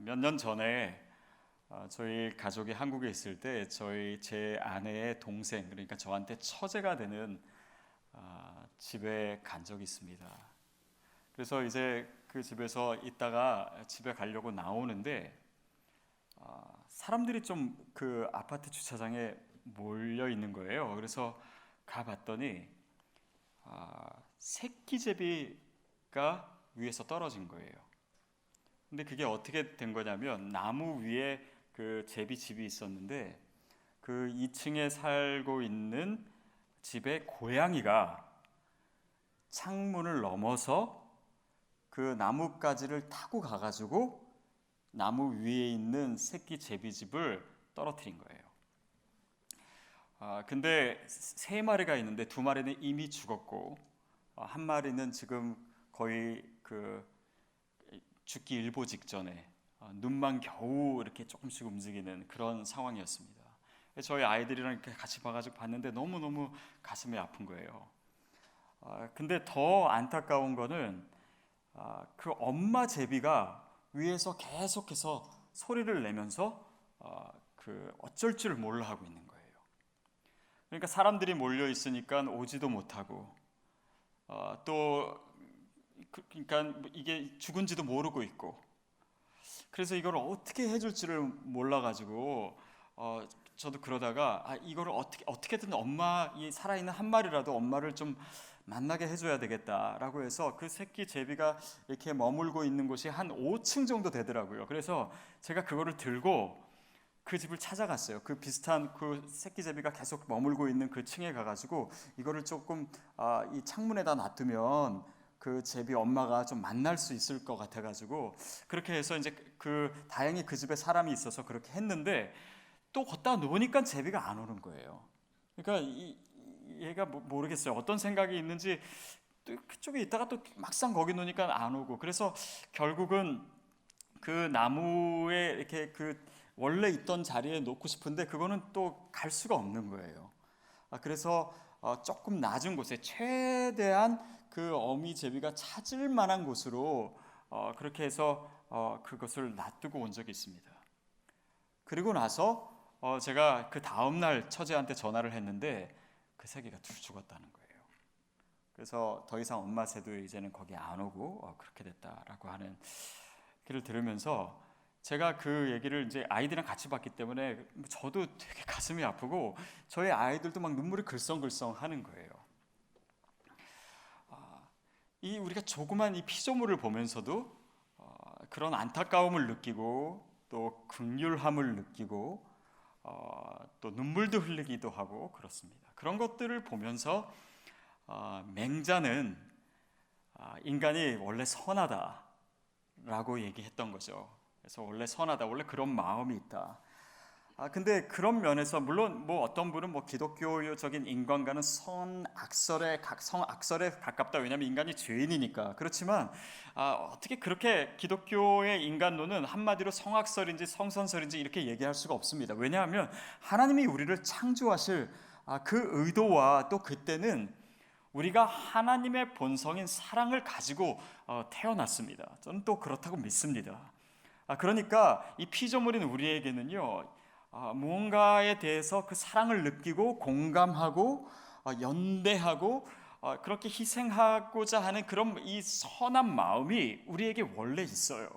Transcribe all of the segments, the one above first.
몇 년 전에 저희 가족이 한국에 있을 때 제 아내의 동생, 그러니까 저한테 처제가 되는 집에 간 적이 있습니다. 그래서 이제 그 집에서 있다가 집에 가려고 나오는데 사람들이 좀 그 아파트 주차장에 몰려 있는 거예요. 그래서 가봤더니 새끼제비가 위에서 떨어진 거예요. 근데 그게 어떻게 된 거냐면, 나무 위에 그 제비집이 있었는데 그 2층에 살고 있는 집의 고양이가 창문을 넘어서 그 나뭇가지를 타고 가가지고 나무 위에 있는 새끼 제비집을 떨어뜨린 거예요. 근데 세 마리가 있는데 두 마리는 이미 죽었고, 한 마리는 지금 거의 그 죽기 일보 직전에 눈만 겨우 이렇게 조금씩 움직이는 그런 상황이었습니다. 저희 아이들이랑 이렇게 같이 봐가지고 봤는데 너무너무 가슴이 아픈 거예요. 근데 더 안타까운 거는 그 엄마 제비가 위에서 계속해서 소리를 내면서 그 어쩔 줄 몰라 하고 있는 거예요. 그러니까 사람들이 몰려 있으니까 오지도 못하고, 그러니까 이게 죽은지도 모르고 있고, 그래서 이걸 어떻게 해줄지를 몰라가지고 저도 그러다가 이거를 어떻게든 엄마, 이 살아있는 한 마리라도 엄마를 좀 만나게 해줘야 되겠다라고 해서 그 새끼 제비가 이렇게 머물고 있는 곳이 한 5층 정도 되더라고요. 그래서 제가 그거를 들고 그 집을 찾아갔어요. 그 비슷한 그 새끼 제비가 계속 머물고 있는 그 층에 가가지고 이거를 조금 이 창문에다 놔두면 그 제비 엄마가 좀 만날 수 있을 것 같아가지고 그렇게 해서 이제 다행히 그 집에 사람이 있어서 그렇게 했는데, 또 걷다 놓으니까 제비가 안 오는 거예요. 그러니까 얘가 모르겠어요. 어떤 생각이 있는지 또 그쪽에 있다가 또 막상 거기 놓으니까 안 오고, 그래서 결국은 그 나무에 이렇게 그 원래 있던 자리에 놓고 싶은데 그거는 또 갈 수가 없는 거예요. 그래서 조금 낮은 곳에 최대한 그 어미 제비가 찾을 만한 곳으로 그렇게 해서 그것을 놔두고 온 적이 있습니다. 그리고 나서 제가 그 다음날 처제한테 전화를 했는데 그 새끼가 죽었다는 거예요. 그래서 더 이상 엄마 새도 이제는 거기 안 오고 그렇게 됐다라고 하는 얘기를 들으면서 제가 그 얘기를 이제 아이들이랑 같이 봤기 때문에 저도 되게 가슴이 아프고 저희 아이들도 막 눈물이 글썽글썽 하는 거예요. 이 우리가 조그만 이 피조물을 보면서도 그런 안타까움을 느끼고 또 긍휼함을 느끼고 또 눈물도 흘리기도 하고 그렇습니다. 그런 것들을 보면서 맹자는 인간이 원래 선하다라고 얘기했던 거죠. 그래서 원래 선하다, 원래 그런 마음이 있다. 근데 그런 면에서 물론 뭐 어떤 분은 뭐 기독교적인 인간과는 성악설에 가깝다. 왜냐하면 인간이 죄인이니까. 그렇지만 어떻게 그렇게 기독교의 인간론은 한마디로 성악설인지 성선설인지 이렇게 얘기할 수가 없습니다. 왜냐하면 하나님이 우리를 창조하실 그 의도와 또 그때는 우리가 하나님의 본성인 사랑을 가지고 태어났습니다. 저는 또 그렇다고 믿습니다. 그러니까 이 피조물인 우리에게는요, 무언가에 대해서 그 사랑을 느끼고 공감하고 연대하고 그렇게 희생하고자 하는 그런 이 선한 마음이 우리에게 원래 있어요.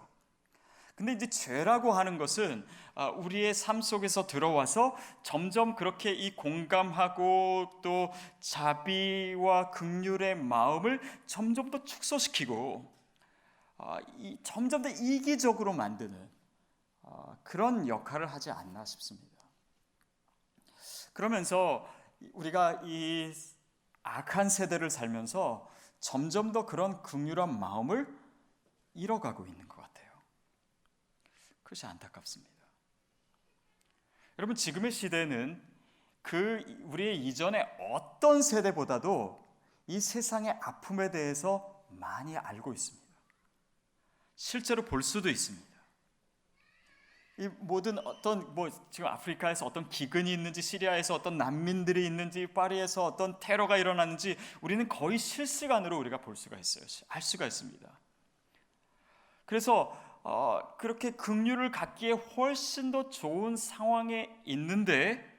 근데 이제 죄라고 하는 것은 우리의 삶 속에서 들어와서 점점 그렇게 이 공감하고 또 자비와 긍휼의 마음을 점점 더 축소시키고 점점 더 이기적으로 만드는 그런 역할을 하지 않나 싶습니다. 그러면서 우리가 이 악한 세대를 살면서 점점 더 그런 긍휼한 마음을 잃어가고 있는 것 같아요. 그것이 안타깝습니다. 여러분, 지금의 시대는 우리의 이전의 어떤 세대보다도 이 세상의 아픔에 대해서 많이 알고 있습니다. 실제로 볼 수도 있습니다. 이 모든 지금 아프리카에서 어떤 기근이 있는지, 시리아에서 어떤 난민들이 있는지, 파리에서 어떤 테러가 일어나는지 우리는 거의 실시간으로 우리가 볼 수가 있어요. 알 수가 있습니다. 그래서 그렇게 긍휼을 갖기에 훨씬 더 좋은 상황에 있는데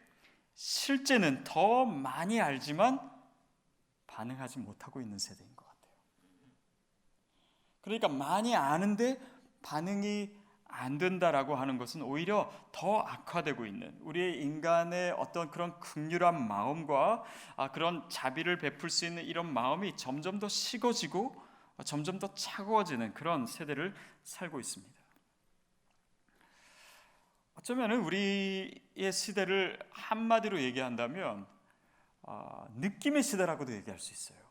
실제는 더 많이 알지만 반응하지 못하고 있는 세대인 것 같아요. 그러니까 많이 아는데 반응이 안 된다라고 하는 것은 오히려 더 악화되고 있는, 우리의 인간의 어떤 그런 긍휼한 마음과 그런 자비를 베풀 수 있는 이런 마음이 점점 더 식어지고 점점 더 차가워지는 그런 세대를 살고 있습니다. 어쩌면 우리의 시대를 한마디로 얘기한다면 느낌의 시대라고도 얘기할 수 있어요.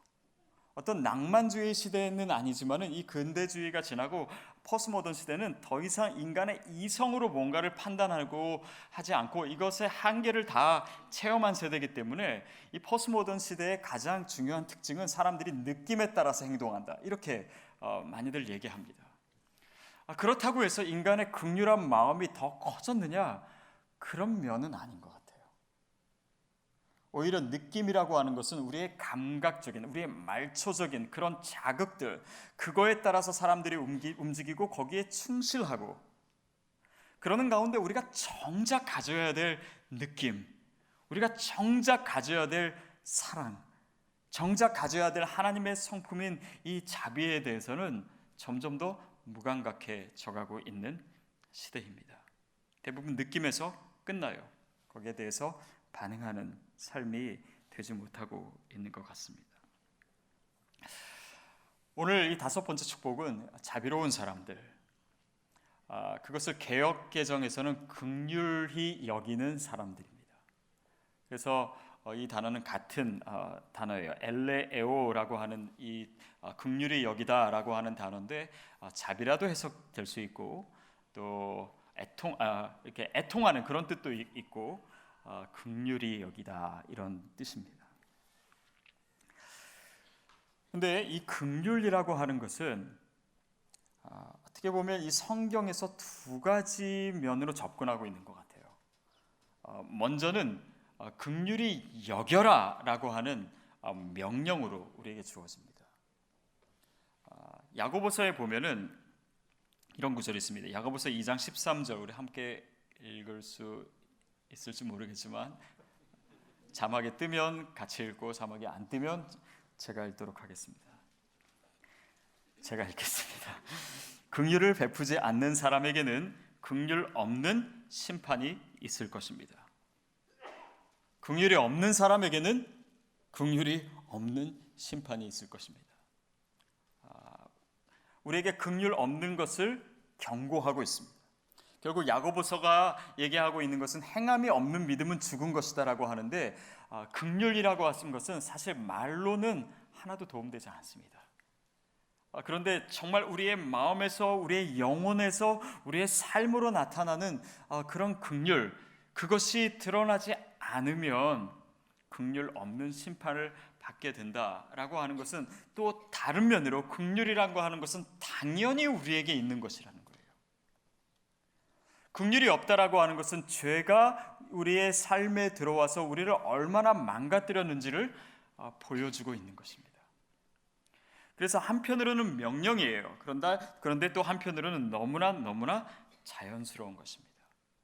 어떤 낭만주의 시대는 아니지만은 이 근대주의가 지나고 포스모던 시대는 더 이상 인간의 이성으로 뭔가를 판단하고 하지 않고 이것의 한계를 다 체험한 세대이기 때문에 이 포스모던 시대의 가장 중요한 특징은 사람들이 느낌에 따라서 행동한다, 이렇게 많이들 얘기합니다. 그렇다고 해서 인간의 긍휼한 마음이 더 커졌느냐? 그런 면은 아닌 것 같아요. 오히려 느낌이라고 하는 것은 우리의 감각적인, 우리의 말초적인 그런 자극들, 그거에 따라서 사람들이 움직이고 거기에 충실하고, 그러는 가운데 우리가 정작 가져야 될 느낌, 우리가 정작 가져야 될 사랑, 정작 가져야 될 하나님의 성품인 이 자비에 대해서는 점점 더 무감각해져 가고 있는 시대입니다. 대부분 느낌에서 끝나요. 거기에 대해서 반응하는 삶이 되지 못하고 있는 것 같습니다. 오늘 이 5번째 축복은 자비로운 사람들, 그것을 개역 개정에서는 긍휼히 여기는 사람들입니다. 그래서 이 단어는 같은 단어예요. 엘레에오라고 하는 이 긍휼히 여기다라고 하는 단어인데 자비라도 해석될 수 있고 또 이렇게 애통하는 그런 뜻도 있고 긍휼히 여기다 이런 뜻입니다. 근데 이 긍휼이라고 하는 것은 어떻게 보면 이 성경에서 두 가지 면으로 접근하고 있는 것 같아요. 먼저는 긍휼히 여겨라라고 하는 명령으로 우리에게 주어집니다. 야고보서에 보면은 이런 구절이 있습니다. 야고보서 2장 13절, 우리 함께 읽을 수 있을지 모르겠지만 자막에 뜨면 같이 읽고 자막이 안 뜨면 제가 읽도록 하겠습니다. 제가 읽겠습니다. 긍휼을 베푸지 않는 사람에게는 긍휼 없는 심판이 있을 것입니다. 긍휼이 없는 사람에게는 긍휼이 없는 심판이 있을 것입니다. 우리에게 긍휼 없는 것을 경고하고 있습니다. 결국 야고보서가 얘기하고 있는 것은 행함이 없는 믿음은 죽은 것이다라고 하는데 긍휼이라고 하신 것은 사실 말로는 하나도 도움되지 않습니다. 그런데 정말 우리의 마음에서, 우리의 영혼에서, 우리의 삶으로 나타나는 그런 긍휼, 그것이 드러나지 않으면 긍휼 없는 심판을 받게 된다라고 하는 것은 또 다른 면으로 긍휼이라고 하는 것은 당연히 우리에게 있는 것이라는 거예요. 긍휼이 없다라고 하는 것은 죄가 우리의 삶에 들어와서 우리를 얼마나 망가뜨렸는지를 보여주고 있는 것입니다. 그래서 한편으로는 명령이에요. 그런데 또 한편으로는 너무나 자연스러운 것입니다.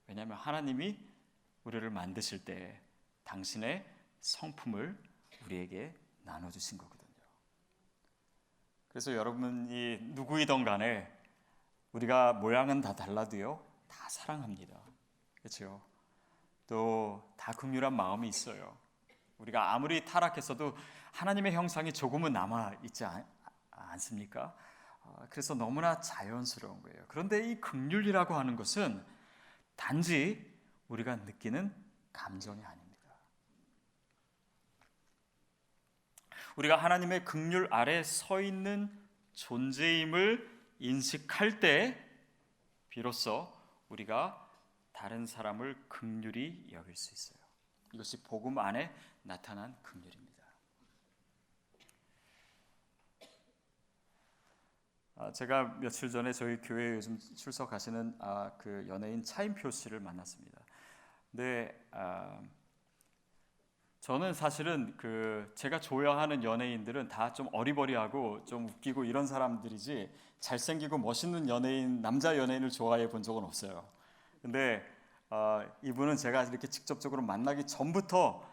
왜냐하면 하나님이 우리를 만드실 때 당신의 성품을 우리에게 나눠주신 거거든요. 그래서 여러분이 누구이든 간에 우리가 모양은 다 달라도요, 다 사랑합니다. 그렇죠? 또 다 긍휼한 마음이 있어요. 우리가 아무리 타락했어도 하나님의 형상이 조금은 남아있지 않습니까? 그래서 너무나 자연스러운 거예요. 그런데 이 긍휼이라고 하는 것은 단지 우리가 느끼는 감정이 아닙니다. 우리가 하나님의 긍휼 아래 서 있는 존재임을 인식할 때 비로소 우리가 다른 사람을 긍휼히 여길 수 있어요. 이것이 복음 안에 나타난 긍휼입니다. 제가 며칠 전에 저희 교회에 요즘 출석하시는 그 연예인 차인표 씨를 만났습니다. 근데 저는 사실은 제가 좋아하는 연예인들은 다 좀 어리버리하고 좀 웃기고 이런 사람들이지 잘생기고 멋있는 남자 연예인을 좋아해 본 적은 없어요. 근데 이분은 제가 이렇게 직접적으로 만나기 전부터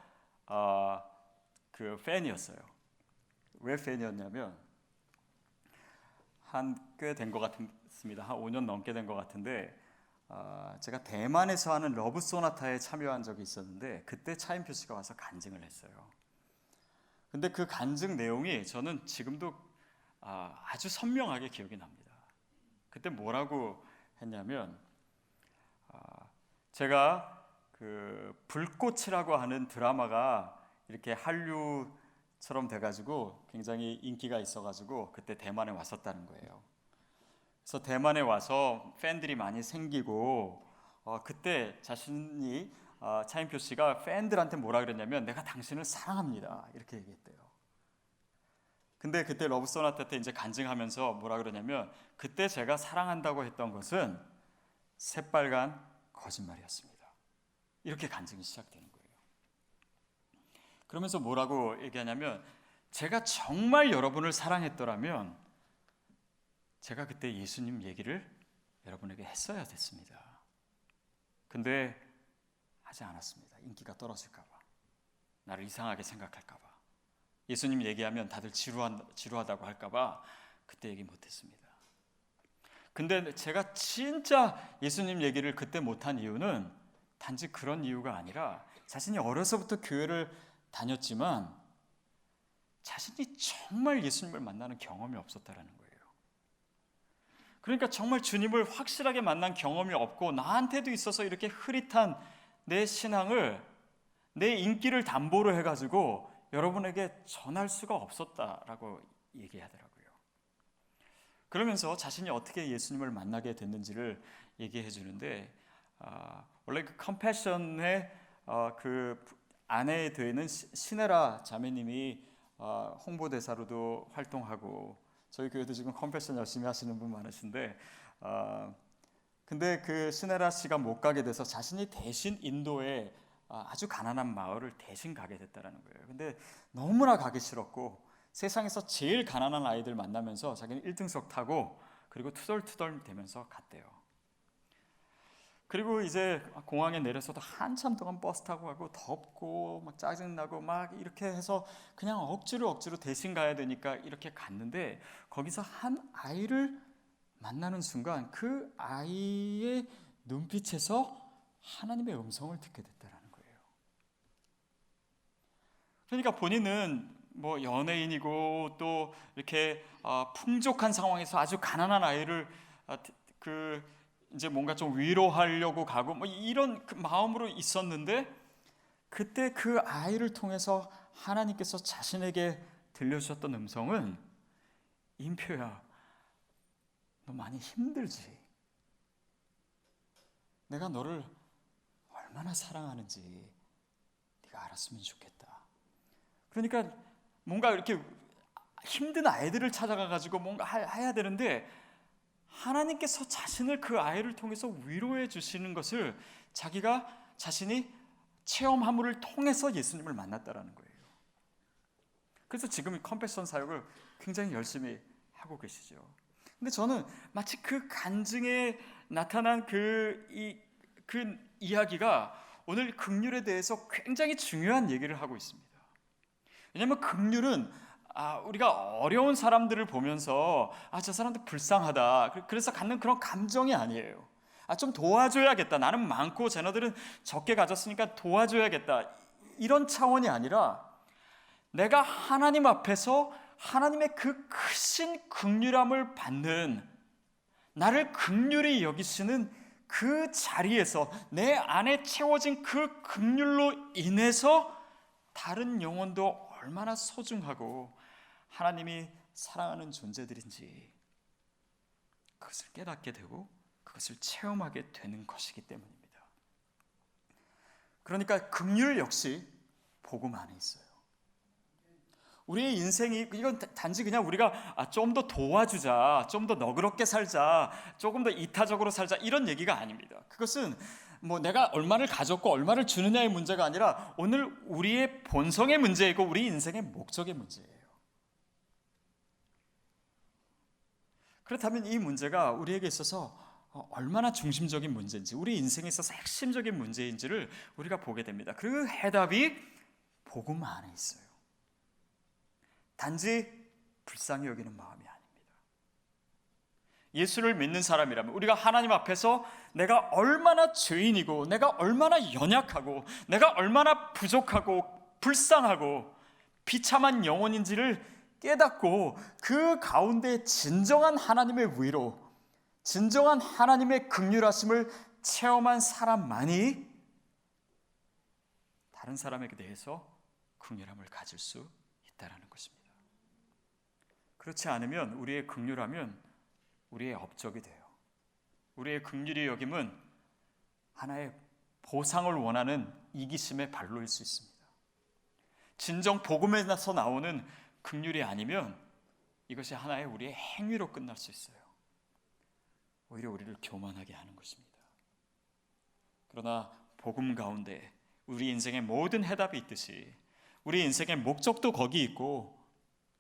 팬이었어요. 왜 팬이었냐면 꽤 된 것 같습니다. 한 5년 넘게 된 것 같은데 제가 대만에서 하는 러브 소나타에 참여한 적이 있었는데 그때 차인표 씨가 와서 간증을 했어요. 근데 그 간증 내용이 저는 지금도 아주 선명하게 기억이 납니다. 그때 뭐라고 했냐면 제가 불꽃이라고 하는 드라마가 이렇게 한류처럼 돼가지고 굉장히 인기가 있어가지고 그때 대만에 왔었다는 거예요. 그래서 대만에 와서 팬들이 많이 생기고 그때 자신이 차인표 씨가 팬들한테 뭐라 그랬냐면 내가 당신을 사랑합니다 이렇게 얘기했대요. 근데 그때 러브 소나타 때 이제 간증하면서 뭐라 그러냐면 그때 제가 사랑한다고 했던 것은 새빨간 거짓말이었습니다. 이렇게 간증이 시작되는 거예요. 그러면서 뭐라고 얘기하냐면 제가 정말 여러분을 사랑했더라면 제가 그때 예수님 얘기를 여러분에게 했어야 됐습니다. 근데 하지 않았습니다. 인기가 떨어질까 봐. 나를 이상하게 생각할까 봐. 예수님 얘기하면 다들 지루하다고 할까 봐 그때 얘기 못했습니다. 근데 제가 진짜 예수님 얘기를 그때 못한 이유는 단지 그런 이유가 아니라 자신이 어려서부터 교회를 다녔지만 자신이 정말 예수님을 만나는 경험이 없었다라는 거예요. 그러니까 정말 주님을 확실하게 만난 경험이 없고 나한테도 있어서 이렇게 흐릿한 내 신앙을 내 인기를 담보로 해가지고 여러분에게 전할 수가 없었다라고 얘기하더라고요. 그러면서 자신이 어떻게 예수님을 만나게 됐는지를 얘기해 주는데 원래 컴패션의 안에 되는 시네라 자매님이 홍보대사로도 활동하고 저희 교회도 지금 컴패션 열심히 하시는 분 많으신데 근데 그 시네라 씨가 못 가게 돼서 자신이 대신 인도에 아주 가난한 마을을 대신 가게 됐다라는 거예요. 근데 너무나 가기 싫었고 세상에서 제일 가난한 아이들 만나면서 자기는 1등석 타고 그리고 투덜투덜 대면서 갔대요. 그리고 이제 공항에 내려서도 한참 동안 버스 타고 가고 덥고 막 짜증나고 막 이렇게 해서 그냥 억지로 대신 가야 되니까 이렇게 갔는데 거기서 한 아이를 만나는 순간 그 아이의 눈빛에서 하나님의 음성을 듣게 됐다라는 거예요. 그러니까 본인은 뭐 연예인이고 또 이렇게 풍족한 상황에서 아주 가난한 아이를 이제 뭔가 좀 위로하려고 가고 뭐 이런 마음으로 있었는데 그때 그 아이를 통해서 하나님께서 자신에게 들려주셨던 음성은 인표야, 너 많이 힘들지? 내가 너를 얼마나 사랑하는지 네가 알았으면 좋겠다. 그러니까 뭔가 이렇게 힘든 아이들을 찾아가가지고 뭔가 해야 되는데 하나님께서 자신을 그 아이를 통해서 위로해 주시는 것을 자신이 체험함을 통해서 예수님을 만났다라는 거예요. 그래서 지금 이 컴패션 사역을 굉장히 열심히 하고 계시죠. 근데 저는 마치 그 간증에 나타난 그 이야기가 오늘 긍휼에 대해서 굉장히 중요한 얘기를 하고 있습니다. 왜냐하면 긍휼은 우리가 어려운 사람들을 보면서 저 사람들 불쌍하다 그래서 갖는 그런 감정이 아니에요. 좀 도와줘야겠다. 나는 많고 쟤네들은 적게 가졌으니까 도와줘야겠다. 이런 차원이 아니라 내가 하나님 앞에서 하나님의 그 크신 긍휼함을 받는 나를 긍휼히 여기시는 그 자리에서 내 안에 채워진 그 긍휼로 인해서 다른 영혼도 얼마나 소중하고 하나님이 사랑하는 존재들인지 그것을 깨닫게 되고 그것을 체험하게 되는 것이기 때문입니다. 그러니까 긍휼 역시 복음 안에 있어요. 우리의 인생이 이건 단지 그냥 우리가 좀 더 도와주자, 좀 더 너그럽게 살자, 조금 더 이타적으로 살자 이런 얘기가 아닙니다. 그것은 뭐 내가 얼마를 가졌고 얼마를 주느냐의 문제가 아니라 오늘 우리의 본성의 문제이고 우리 인생의 목적의 문제예요. 그렇다면 이 문제가 우리에게 있어서 얼마나 중심적인 문제인지, 우리 인생에 있어서 핵심적인 문제인지를 우리가 보게 됩니다. 그 해답이 복음 안에 있어요. 단지 불쌍히 여기는 마음이 아닙니다. 예수를 믿는 사람이라면 우리가 하나님 앞에서 내가 얼마나 죄인이고 내가 얼마나 연약하고 내가 얼마나 부족하고 불쌍하고 비참한 영혼인지를 깨닫고 그 가운데 진정한 하나님의 위로, 진정한 하나님의 긍휼하심을 체험한 사람만이 다른 사람에게 대해서 긍휼함을 가질 수 있다는 것입니다. 그렇지 않으면 우리의 긍휼함은 우리의 업적이 돼요. 우리의 긍휼히 여김은 하나의 보상을 원하는 이기심의 발로일 수 있습니다. 진정 복음에서 나오는 긍휼이 아니면 이것이 하나의 우리의 행위로 끝날 수 있어요. 오히려 우리를 교만하게 하는 것입니다. 그러나 복음 가운데 우리 인생의 모든 해답이 있듯이 우리 인생의 목적도 거기 있고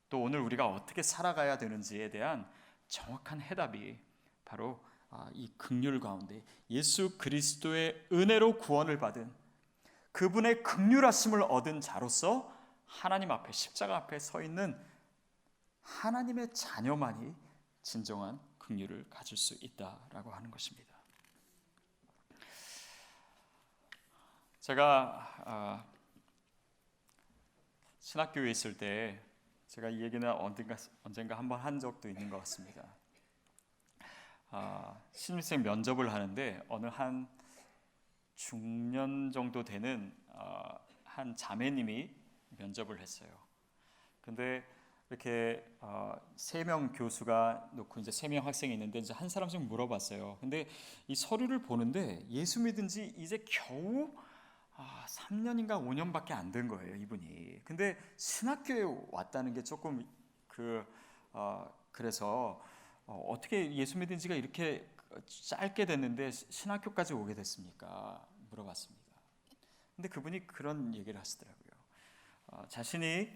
또 오늘 우리가 어떻게 살아가야 되는지에 대한 정확한 해답이 바로 이 긍휼 가운데 예수 그리스도의 은혜로 구원을 받은 그분의 긍휼하심을 얻은 자로서 하나님 앞에 십자가 앞에 서 있는 하나님의 자녀만이 진정한 긍휼을 가질 수 있다라고 하는 것입니다. 제가 신학교에 있을 때 제가 이 얘기는 언젠가 한번 한 적도 있는 것 같습니다. 신입생 면접을 하는데 어느 한 중년 정도 되는 한 자매님이 면접을 했어요. 근데 이렇게 3명 교수가 놓고 이제 3명 학생이 있는데 이제 한 사람씩 물어봤어요. 근데 이 서류를 보는데 예수 믿은 지 이제 겨우 3년인가 5년밖에 안 된 거예요, 이분이. 근데 신학교에 왔다는 게 조금 그래서 어떻게 예수 믿은 지가 이렇게 짧게 됐는데 신학교까지 오게 됐습니까? 물어봤습니다. 근데 그분이 그런 얘기를 하시더라고요. 자신이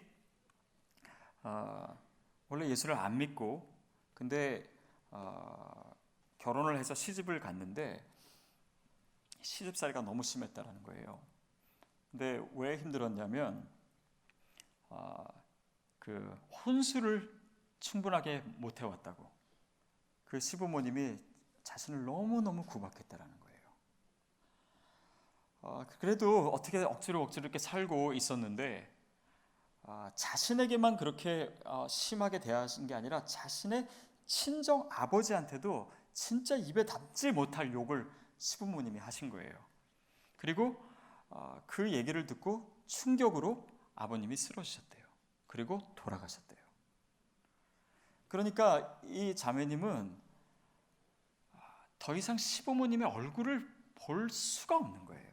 원래 예수를 안 믿고 근데 결혼을 해서 시집을 갔는데 시집살이가 너무 심했다라는 거예요. 근데 왜 힘들었냐면 그 혼수를 충분하게 못 해왔다고. 그 시부모님이 자신을 너무너무 구박했다라는 거예요. 그래도 어떻게 억지로 이렇게 살고 있었는데 자신에게만 그렇게 심하게 대하신 게 아니라 자신의 친정 아버지한테도 진짜 입에 담지 못할 욕을 시부모님이 하신 거예요. 그리고 그 얘기를 듣고 충격으로 아버님이 쓰러지셨대요. 그리고 돌아가셨대요. 그러니까 이 자매님은 더 이상 시부모님의 얼굴을 볼 수가 없는 거예요.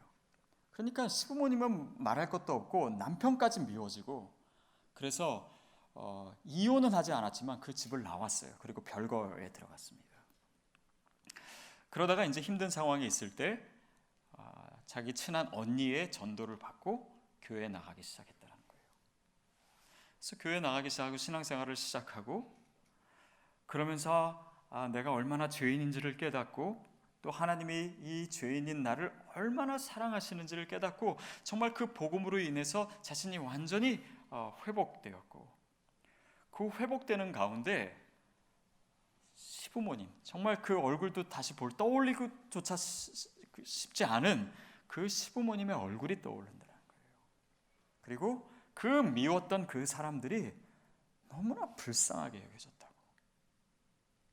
그러니까 시부모님은 말할 것도 없고 남편까지 미워지고 그래서 이혼은 하지 않았지만 그 집을 나왔어요. 그리고 별거에 들어갔습니다. 그러다가 이제 힘든 상황이 있을 때 자기 친한 언니의 전도를 받고 교회에 나가기 시작했다는 거예요. 그래서 교회에 나가기 시작하고 신앙생활을 시작하고 그러면서 내가 얼마나 죄인인지를 깨닫고 또 하나님이 이 죄인인 나를 얼마나 사랑하시는지를 깨닫고 정말 그 복음으로 인해서 자신이 완전히 회복되었고 그 회복되는 가운데 시부모님 정말 그 얼굴도 다시 떠올리고조차 쉽지 않은 그 시부모님의 얼굴이 떠오른다는 거예요. 그리고 그 미웠던 그 사람들이 너무나 불쌍하게 여겨졌다고.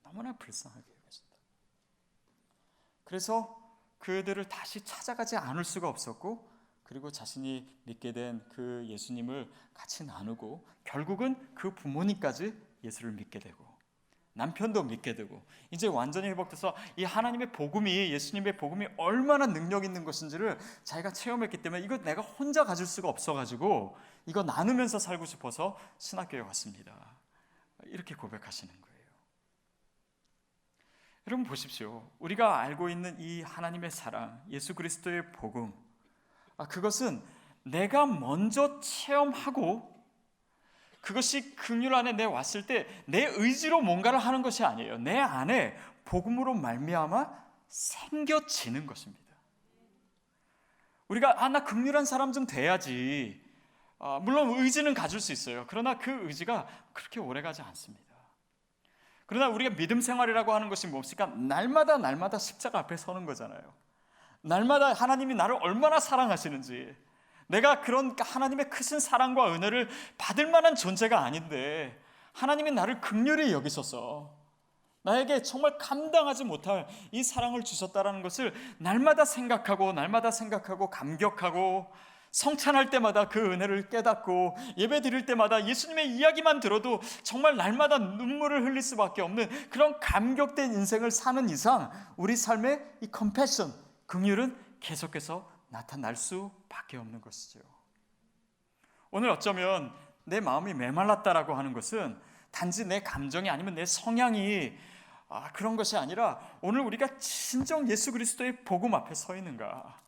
너무나 불쌍하게 여겨졌다. 그래서 그들을 다시 찾아가지 않을 수가 없었고 그리고 자신이 믿게 된 그 예수님을 같이 나누고 결국은 그 부모님까지 예수를 믿게 되고 남편도 믿게 되고 이제 완전히 회복돼서 이 하나님의 복음이, 예수님의 복음이 얼마나 능력 있는 것인지를 자기가 체험했기 때문에 이거 내가 혼자 가질 수가 없어가지고 이거 나누면서 살고 싶어서 신학교에 왔습니다. 이렇게 고백하시는 거예요. 여러분 보십시오. 우리가 알고 있는 이 하나님의 사랑, 예수 그리스도의 복음, 그것은 내가 먼저 체험하고 그것이 긍휼 안에 내 왔을 때 내 의지로 뭔가를 하는 것이 아니에요. 내 안에 복음으로 말미암아 생겨지는 것입니다. 우리가 나 긍휼한 사람 좀 돼야지, 물론 의지는 가질 수 있어요. 그러나 그 의지가 그렇게 오래가지 않습니다. 그러나 우리가 믿음 생활이라고 하는 것이 뭡니까? 날마다 십자가 앞에 서는 거잖아요. 날마다 하나님이 나를 얼마나 사랑하시는지, 내가 그런 하나님의 크신 사랑과 은혜를 받을 만한 존재가 아닌데 하나님이 나를 긍휼히 여기셔서 나에게 정말 감당하지 못할 이 사랑을 주셨다는 것을 날마다 생각하고 감격하고 성찬할 때마다 그 은혜를 깨닫고 예배 드릴 때마다 예수님의 이야기만 들어도 정말 날마다 눈물을 흘릴 수밖에 없는 그런 감격된 인생을 사는 이상 우리 삶의 이 컴패션, 긍휼은 계속해서 나타날 수밖에 없는 것이죠. 오늘 어쩌면 내 마음이 메말랐다라고 하는 것은 단지 내 감정이 아니면 내 성향이 그런 것이 아니라 오늘 우리가 진정 예수 그리스도의 복음 앞에 서 있는가,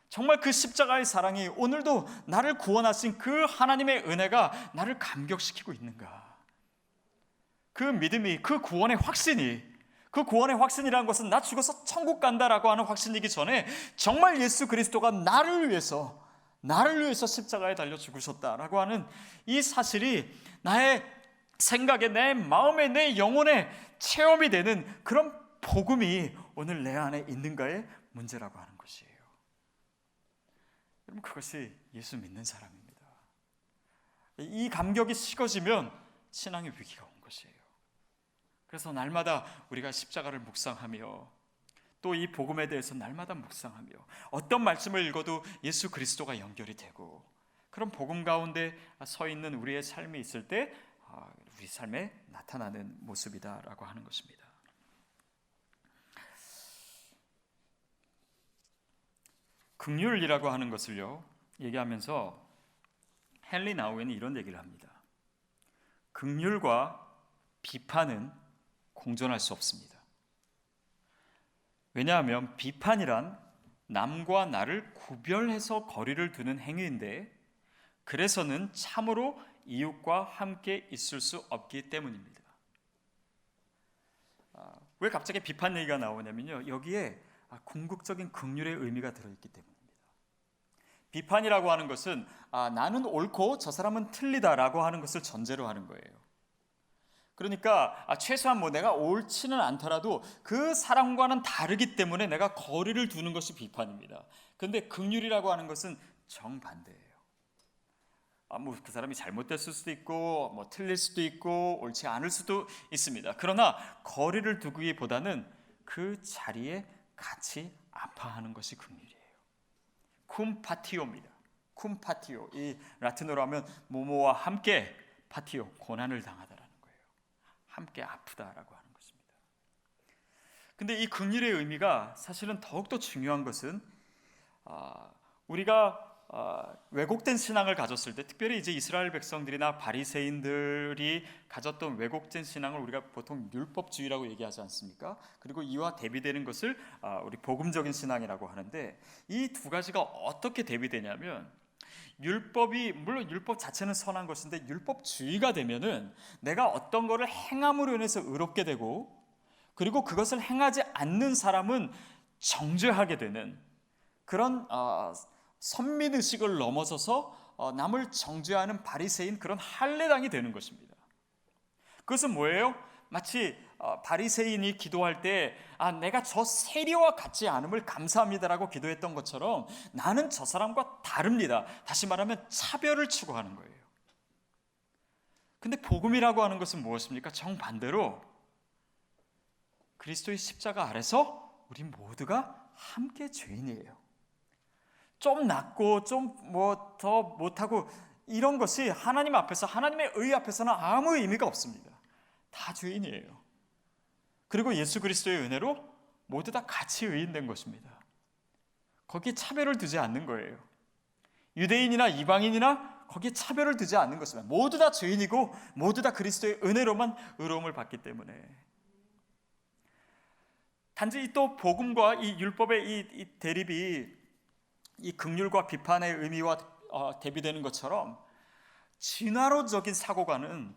정말 그 십자가의 사랑이 오늘도 나를 구원하신 그 하나님의 은혜가 나를 감격시키고 있는가, 그 믿음이, 그 구원의 확신이, 그 구원의 확신이라는 것은 나 죽어서 천국 간다라고 하는 확신이기 전에 정말 예수 그리스도가 나를 위해서 십자가에 달려 죽으셨다라고 하는 이 사실이 나의 생각에, 내 마음에, 내 영혼에 체험이 되는 그런 복음이 오늘 내 안에 있는가의 문제라고 하는 것이에요. 여러분, 그것이 예수 믿는 사람입니다. 이 감격이 식어지면 신앙의 위기가 온 것이에요. 그래서 날마다 우리가 십자가를 묵상하며 또 이 복음에 대해서 날마다 묵상하며 어떤 말씀을 읽어도 예수 그리스도가 연결이 되고 그런 복음 가운데 서 있는 우리의 삶이 있을 때 우리 삶에 나타나는 모습이다라고 하는 것입니다. 긍휼이라고 하는 것을요 얘기하면서 헨리 나우엔이 이런 얘기를 합니다. 긍휼과 비판은 공존할 수 없습니다. 왜냐하면 비판이란 남과 나를 구별해서 거리를 두는 행위인데 그래서는 참으로 이웃과 함께 있을 수 없기 때문입니다. 왜 갑자기 비판 얘기가 나오냐면요, 여기에 궁극적인 긍휼의 의미가 들어있기 때문입니다. 비판이라고 하는 것은 나는 옳고 저 사람은 틀리다라고 하는 것을 전제로 하는 거예요. 그러니까 최소한 내가 옳지는 않더라도 그 사람과는 다르기 때문에 내가 거리를 두는 것이 비판입니다. 그런데 긍휼이라고 하는 것은 정반대예요. 그 사람이 잘못됐을 수도 있고 틀릴 수도 있고 옳지 않을 수도 있습니다. 그러나 거리를 두기보다는 그 자리에 같이 아파하는 것이 긍휼이에요. 쿰파티오입니다. 쿰파티오, 이 라틴어로 하면 모모와 함께, 파티오, 고난을 당하다라는 거예요. 함께 아프다라고 하는 것입니다. 근데 이 긍휼의 의미가 사실은 더욱더 중요한 것은 우리가 왜곡된 신앙을 가졌을 때, 특별히 이제 이스라엘 백성들이나 바리새인들이 가졌던 왜곡된 신앙을 우리가 보통 율법주의라고 얘기하지 않습니까? 그리고 이와 대비되는 것을 우리 복음적인 신앙이라고 하는데, 이 두 가지가 어떻게 대비되냐면, 율법이, 물론 율법 자체는 선한 것인데 율법주의가 되면은 내가 어떤 거를 행함으로 인해서 의롭게 되고, 그리고 그것을 행하지 않는 사람은 정죄하게 되는 그런 선민의식을 넘어서서 남을 정죄하는 바리새인, 그런 할례당이 되는 것입니다. 그것은 뭐예요? 마치 바리새인이 기도할 때 내가 저 세리와 같지 않음을 감사합니다라고 기도했던 것처럼 나는 저 사람과 다릅니다. 다시 말하면 차별을 추구하는 거예요. 근데 복음이라고 하는 것은 무엇입니까? 정반대로 그리스도의 십자가 아래서 우리 모두가 함께 죄인이에요. 좀 낫고 좀 더 못하고 이런 것이 하나님 앞에서, 하나님의 의 앞에서는 아무 의미가 없습니다. 다 죄인이에요. 그리고 예수 그리스도의 은혜로 모두 다 같이 의인된 것입니다. 거기에 차별을 두지 않는 거예요. 유대인이나 이방인이나 거기에 차별을 두지 않는 것입니다. 모두 다 죄인이고 모두 다 그리스도의 은혜로만 의로움을 받기 때문에. 단지 또 복음과 이 율법의 이 대립이 이 긍휼과 비판의 의미와 대비되는 것처럼 진화론적인 사고관은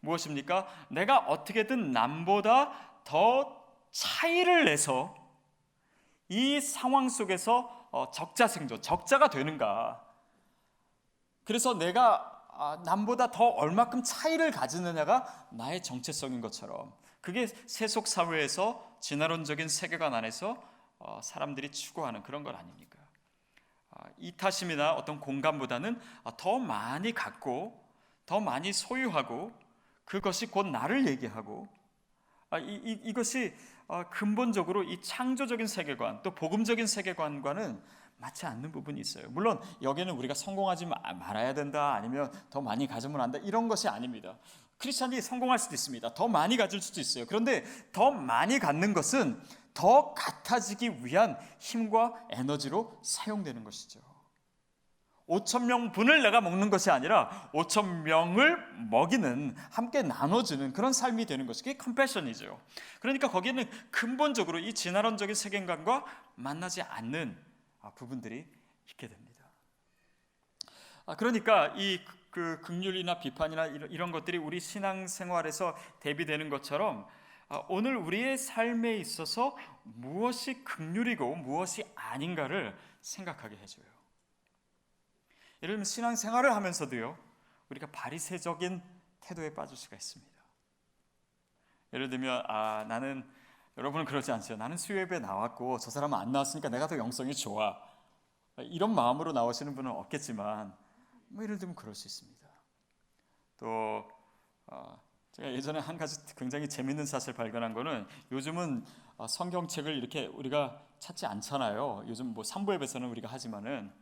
무엇입니까? 내가 어떻게든 남보다 더 차이를 내서 이 상황 속에서 적자생존, 적자가 되는가? 그래서 내가 남보다 더 얼마큼 차이를 가지느냐가 나의 정체성인 것처럼, 그게 세속 사회에서 진화론적인 세계관 안에서 사람들이 추구하는 그런 것 아닙니까? 이타심이나 어떤 공감보다는 더 많이 갖고 더 많이 소유하고 그것이 곧 나를 얘기하고, 이것이 근본적으로 이 창조적인 세계관 또 복음적인 세계관과는 맞지 않는 부분이 있어요. 물론 여기는 우리가 성공하지 말아야 된다, 아니면 더 많이 가지면 안 돼, 이런 것이 아닙니다. 크리스찬이 성공할 수도 있습니다. 더 많이 가질 수도 있어요. 그런데 더 많이 갖는 것은 더 같아지기 위한 힘과 에너지로 사용되는 것이죠. 5,000명분을 내가 먹는 것이 아니라 5,000명을 먹이는, 함께 나눠주는 그런 삶이 되는 것이 그게 컴패션이죠. 그러니까 거기에는 근본적으로 이 진화론적인 세계관과 만나지 않는 부분들이 있게 됩니다. 그러니까 이 긍휼이나 비판이나 이런 것들이 우리 신앙생활에서 대비되는 것처럼 오늘 우리의 삶에 있어서 무엇이 긍휼이고 무엇이 아닌가를 생각하게 해줘요. 예를 들면 신앙생활을 하면서도요, 우리가 바리새적인 태도에 빠질 수가 있습니다. 예를 들면 나는, 여러분은 그러지 않죠. 나는 수요예배 나왔고 저 사람은 안 나왔으니까 내가 더 영성이 좋아, 이런 마음으로 나오시는 분은 없겠지만 예를 들면 그럴 수 있습니다. 또 제가 예전에 한 가지 굉장히 재밌는 사실 발견한 거는, 요즘은 성경책을 이렇게 우리가 찾지 않잖아요. 요즘 뭐 삼부예배서는 우리가 하지만은,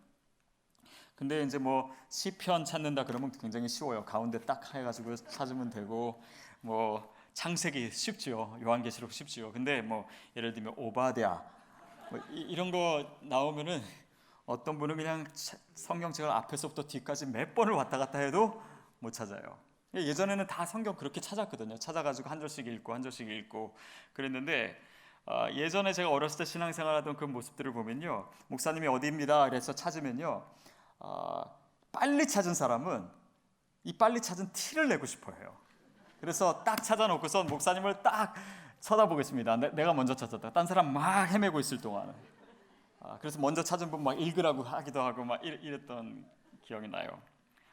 근데 이제 뭐 시편 찾는다 그러면 굉장히 쉬워요. 가운데 딱 해가지고 찾으면 되고, 뭐 창세기 쉽죠. 요한계시록 쉽죠. 근데 뭐 예를 들면 오바댜 이런 거 나오면은 어떤 분은 그냥 성경책을 앞에서부터 뒤까지 몇 번을 왔다 갔다 해도 못 찾아요. 예전에는 다 성경 그렇게 찾았거든요. 찾아가지고 한 절씩 읽고 한 절씩 읽고 그랬는데, 예전에 제가 어렸을 때 신앙생활하던 그 모습들을 보면요, 목사님이 어디입니다 그래서 찾으면요, 빨리 찾은 사람은 이 빨리 찾은 티를 내고 싶어 해요. 그래서 딱 찾아놓고서 목사님을 딱 쳐다보겠습니다. 내가 먼저 찾았다. 딴 사람 막 헤매고 있을 동안. 그래서 먼저 찾은 분 막 읽으라고 하기도 하고 막 이랬던 기억이 나요.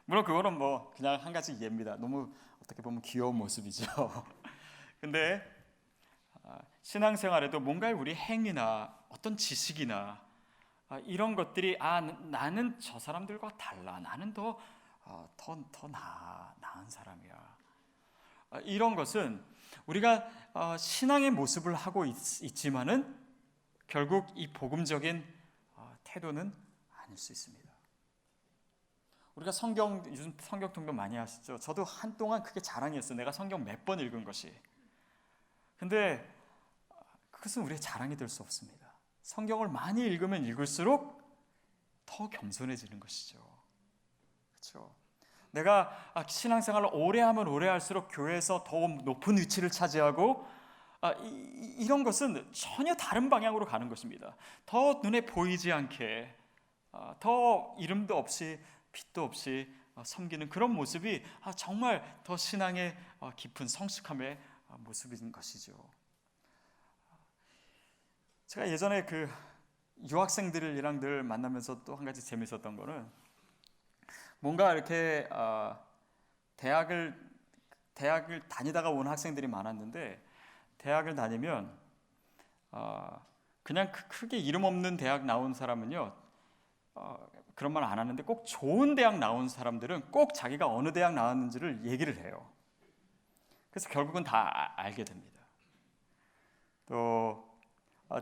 물론 그거는 뭐 그냥 한 가지 예입니다. 너무 어떻게 보면 귀여운 모습이죠. 근데 신앙생활에도 뭔가 우리 행위나 어떤 지식이나 이런 것들이 나는 저 사람들과 달라, 나는 더 나은 사람이야, 이런 것은 우리가 신앙의 모습을 하고 있지만은 결국 이 복음적인 태도는 아닐 수 있습니다. 우리가 요즘 성경 통독 많이 하시죠. 저도 한동안 그게 자랑이었어요. 내가 성경 몇 번 읽은 것이. 근데 그것은 우리의 자랑이 될 수 없습니다. 성경을 많이 읽으면 읽을수록 더 겸손해지는 것이죠. 그렇죠? 내가 신앙생활을 오래 하면 오래 할수록 교회에서 더 높은 위치를 차지하고, 이런 것은 전혀 다른 방향으로 가는 것입니다. 더 눈에 보이지 않게, 더 이름도 없이 빛도 없이 섬기는 그런 모습이 정말 더 신앙의 깊은 성숙함의 모습인 것이죠. 제가 예전에 그 유학생들이랑 늘 만나면서 또 한 가지 재밌었던 거는, 뭔가 이렇게 대학을 다니다가 온 학생들이 많았는데, 대학을 다니면 그냥 크게 이름 없는 대학 나온 사람은요, 그런 말 안 하는데 꼭 좋은 대학 나온 사람들은 꼭 자기가 어느 대학 나왔는지를 얘기를 해요. 그래서 결국은 다 알게 됩니다. 또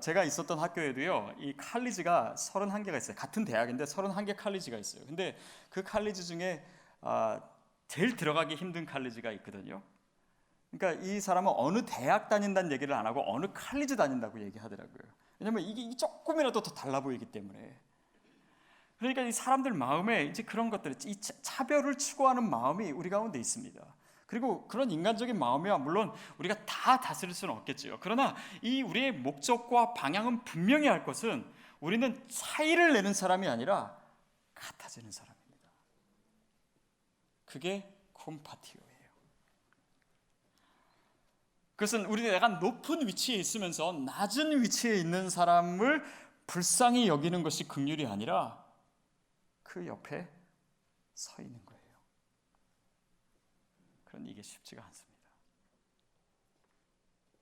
제가 있었던 학교에도요, 이 칼리지가 31개가 있어요. 같은 대학인데 31개 칼리지가 있어요. 근데 그 칼리지 중에 제일 들어가기 힘든 칼리지가 있거든요. 그러니까 이 사람은 어느 대학 다닌다는 얘기를 안 하고 어느 칼리지 다닌다고 얘기하더라고요. 왜냐면 이게 조금이라도 더 달라 보이기 때문에. 그러니까 이 사람들 마음에 이제 그런 것들, 이 차별을 추구하는 마음이 우리 가운데 있습니다. 그리고 그런 인간적인 마음이야 물론 우리가 다 다스릴 수는 없겠지요. 그러나 이 우리의 목적과 방향은 분명히 할 것은 우리는 차이를 내는 사람이 아니라 같아지는 사람입니다. 그게 콤파티오예요. 그것은 우리가 약간 높은 위치에 있으면서 낮은 위치에 있는 사람을 불쌍히 여기는 것이 긍휼이 아니라 그 옆에 서 있는 거예요. 그런데 이게 쉽지가 않습니다.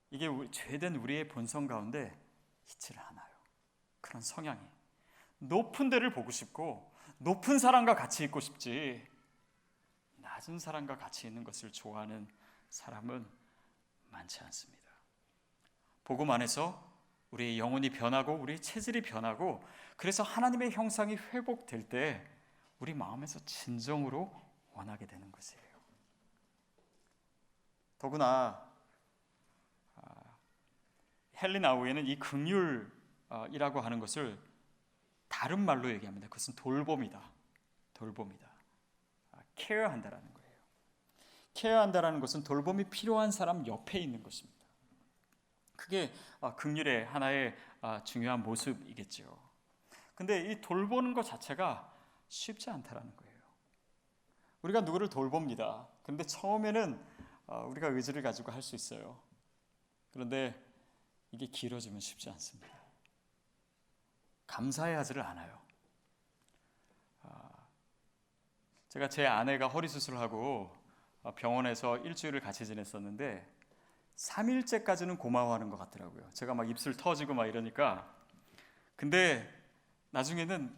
이게 죄된 우리의 본성 가운데 있지를 않아요. 그런 성향이. 높은 데를 보고 싶고 높은 사람과 같이 있고 싶지 낮은 사람과 같이 있는 것을 좋아하는 사람은 많지 않습니다. 복음 안에서 우리의 영혼이 변하고 우리의 체질이 변하고 그래서 하나님의 형상이 회복될 때 우리 마음에서 진정으로 원하게 되는 것이에요. 더구나 헬린 아우에는 이 긍휼이라고 하는 것을 다른 말로 얘기합니다. 그것은 돌봄이다. 돌봄이다. 케어한다라는 거예요. 케어한다라는 것은 돌봄이 필요한 사람 옆에 있는 것입니다. 그게 긍휼의 하나의 중요한 모습이겠죠. 근데 이 돌보는 것 자체가 쉽지 않다라는 거예요. 우리가 누구를 돌봅니다. 그런데 처음에는 우리가 의지를 가지고 할 수 있어요. 그런데 이게 길어지면 쉽지 않습니다. 감사해 하지를 않아요. 제가 제 아내가 허리 수술을 하고 병원에서 일주일을 같이 지냈었는데 3일째까지는 고마워하는 것 같더라고요. 제가 막 입술 터지고 막 이러니까. 근데 나중에는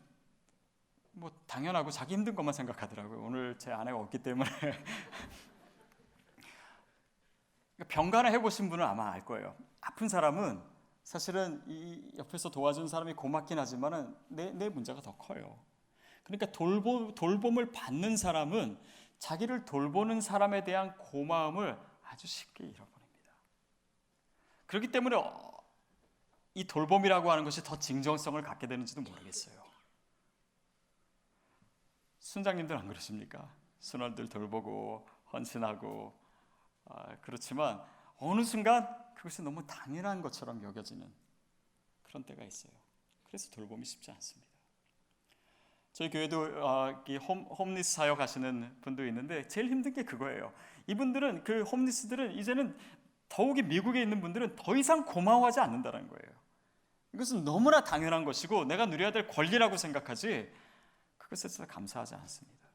뭐 당연하고 자기 힘든 것만 생각하더라고요. 오늘 제 아내가 없기 때문에. 병간호 해보신 분은 아마 알 거예요. 아픈 사람은 사실은 이 옆에서 도와준 사람이 고맙긴 하지만은 내 문제가 더 커요. 그러니까 돌봄을 받는 사람은 자기를 돌보는 사람에 대한 고마움을 아주 쉽게 잃어버립니다. 그렇기 때문에 이 돌봄이라고 하는 것이 더 진정성을 갖게 되는지도 모르겠어요. 순장님들 안 그러십니까? 순월들 돌보고 헌신하고 그렇지만 어느 순간 그것이 너무 당연한 것처럼 여겨지는 그런 때가 있어요. 그래서 돌봄이 쉽지 않습니다. 저희 교회도 홈리스 사역 하시는 분도 있는데 제일 힘든 게 그거예요. 이분들은 그 홈리스들은 이제는 더욱이 미국에 있는 분들은 더 이상 고마워하지 않는다는 거예요. 이것은 너무나 당연한 것이고 내가 누려야 될 권리라고 생각하지 그것에 대해서 감사하지 않습니다.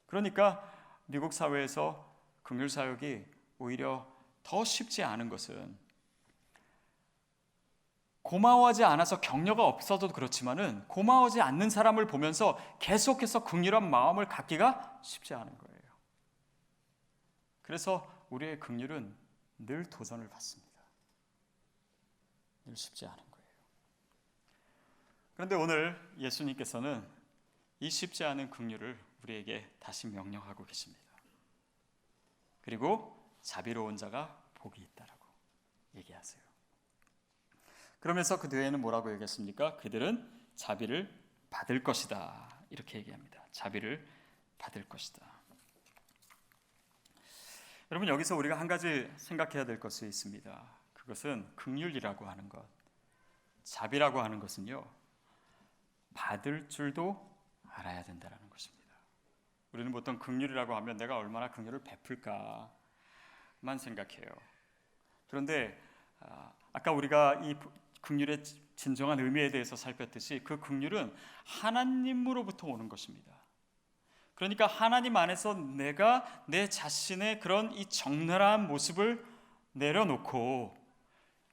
그러니까 미국 사회에서 긍휼 사역이 오히려 더 쉽지 않은 것은 고마워하지 않아서 격려가 없어도 그렇지만은 고마워하지 않는 사람을 보면서 계속해서 긍휼한 마음을 갖기가 쉽지 않은 거예요. 그래서 우리의 긍휼은 늘 도전을 받습니다. 늘 쉽지 않은 거예요. 그런데 오늘 예수님께서는 이 쉽지 않은 긍휼을 우리에게 다시 명령하고 계십니다. 그리고 자비로운 자가 복이 있다라고 얘기하세요. 그러면서 그 뒤에는 뭐라고 얘기했습니까? 그들은 자비를 받을 것이다. 이렇게 얘기합니다. 자비를 받을 것이다. 여러분 여기서 우리가 한 가지 생각해야 될 것이 있습니다. 그것은 긍휼이라고 하는 것, 자비라고 하는 것은요. 받을 줄도 알아야 된다는 것입니다. 우리는 보통 긍휼이라고 하면 내가 얼마나 긍휼을 베풀까만 생각해요. 그런데 아까 우리가 이 긍휼의 진정한 의미에 대해서 살폈듯이 그 긍휼은 하나님으로부터 오는 것입니다. 그러니까 하나님 안에서 내가 내 자신의 그런 이 적나라한 모습을 내려놓고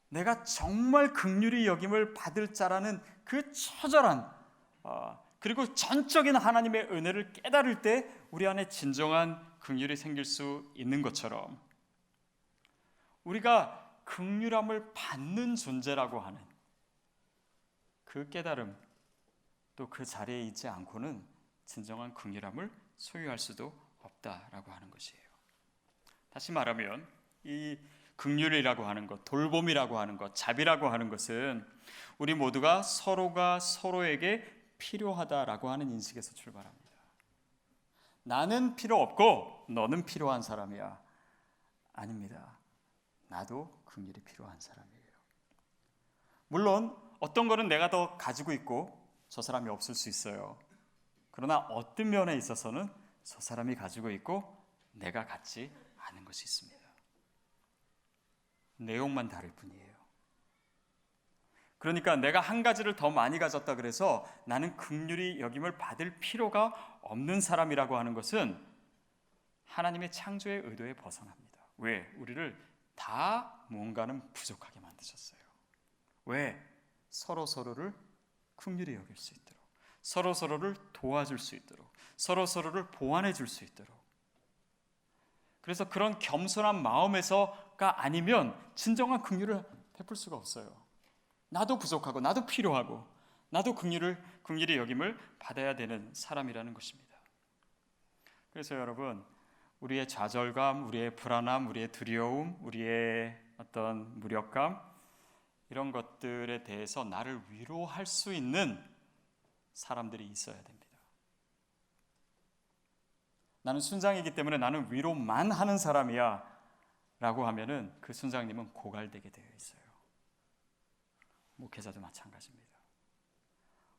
내가 정말 긍휼히 여김을 받을 자라는 그 처절한 그리고 전적인 하나님의 은혜를 깨달을 때 우리 안에 진정한 긍휼이 생길 수 있는 것처럼 우리가 긍휼함을 받는 존재라고 하는 그 깨달음 또 그 자리에 있지 않고는 진정한 긍휼함을 소유할 수도 없다라고 하는 것이에요. 다시 말하면 이 긍휼이라고 하는 것, 돌봄이라고 하는 것, 자비라고 하는 것은 우리 모두가 서로가 서로에게 필요하다라고 하는 인식에서 출발합니다. 나는 필요 없고 너는 필요한 사람이야. 아닙니다. 나도 긍휼이 필요한 사람이에요. 물론 어떤 거는 내가 더 가지고 있고 저 사람이 없을 수 있어요. 그러나 어떤 면에 있어서는 저 사람이 가지고 있고 내가 갖지 않은 것이 있습니다. 내용만 다를 뿐이에요. 그러니까 내가 한 가지를 더 많이 가졌다 그래서 나는 긍휼히 여김을 받을 필요가 없는 사람이라고 하는 것은 하나님의 창조의 의도에 벗어납니다. 왜? 우리를 다 뭔가는 부족하게 만드셨어요. 왜? 서로를 긍휼히 여길 수 있도록, 서로를 도와줄 수 있도록, 서로를 보완해 줄 수 있도록. 그래서 그런 겸손한 마음에서가 아니면 진정한 긍휼을 베풀 수가 없어요. 나도 부족하고 나도 필요하고 나도 긍휼히 여김을 받아야 되는 사람이라는 것입니다. 그래서 여러분, 우리의 좌절감, 우리의 불안함, 우리의 두려움, 우리의 어떤 무력감, 이런 것들에 대해서 나를 위로할 수 있는 사람들이 있어야 됩니다. 나는 순장이기 때문에 나는 위로만 하는 사람이야 라고 하면은 그 순장님은 고갈되게 되어 있어요. 목회자도 마찬가지입니다.